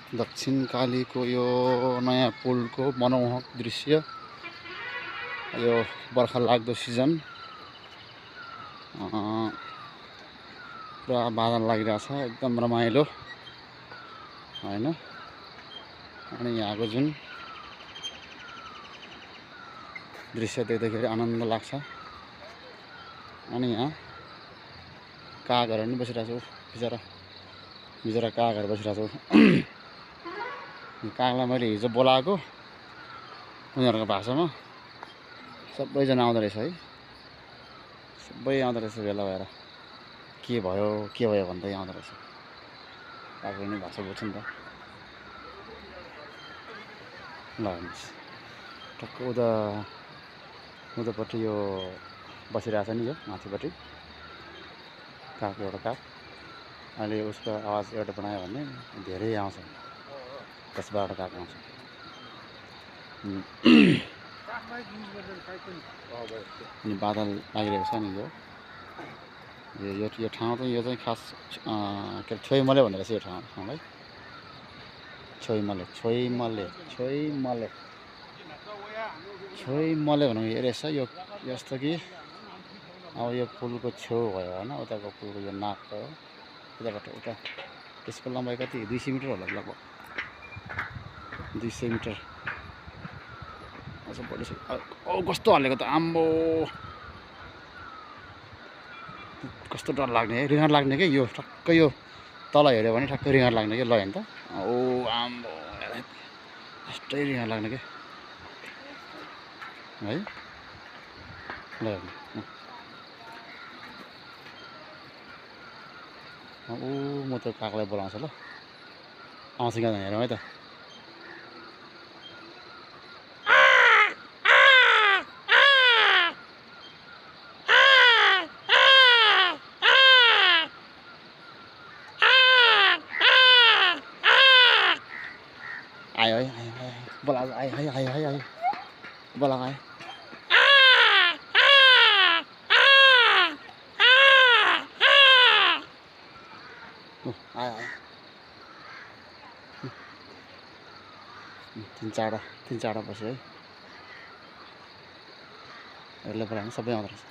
दक्षिणकालीको यो नयाँ पुलको मनमोहक दृश्य। यो बर्खा लाग्दो सिजन पुरा बादल लागिरहेछ, एकदम रमाइलो हैन। अनि यहाँको जुन दृश्य देख्दाखेरि आनन्द लाग्छ। अनि यहाँ कागहरू पनि बसिरहेको छ, बिचरा बिचरा कागहरू बसिरहेको छ। कागलाई मैले हिजो बोलाएको उनीहरूको भाषामा, सबैजना आउँदो रहेछ है, सबै आउँदो रहेछ भेला भएर। के भयो भन्दै आउँदो रहेछ। कागले नि भाषा बुझ्छ नि त। ल हेर्नुहोस्, टक्क उतापट्टि यो बसिरहेछ नि, यो माथिपट्टि काग, एउटा काग। अहिले उसको आवाज एउटा बनायो भने धेरै आउँछ, 10-12 काग आउँछ। अनि बादल लागिरहेको छ नि। यो ठाउँ चाहिँ यो चाहिँ खास के अरे छोइमले भन्दो रहेछ यो ठाउँलाई। छोइमले भन्नु यो रहेछ। यो यस्तो कि अब यो पुलको छेउ भयो होइन, उताको पुलको यो नाक भयो, उताबाट उता त्यसको लम्बाइ कति 200 मिटर होला लगभग, 200 मिटर अझ बढी छ। कस्तो हल्लेको त आम्बो, कस्तो डर लाग्ने है, रिङ्गर लाग्ने के यो। ठक्क यो तल हेऱ्यो भने ठक्क रिङ्गर लाग्ने के। ल हेर्नु त, ओ आम्बो, यस्तै रिङ्गर लाग्ने के है। ल हेर्नु, म त कागलाई बोलाउँछु ल, आउँछ कि आउँदैन हेरौँ है त। आयो है, बोला आयो बोला आयो। आयो तिन चारवटा बस्यो है। यसले बोलाउनु सबै आउँदो रहेछ।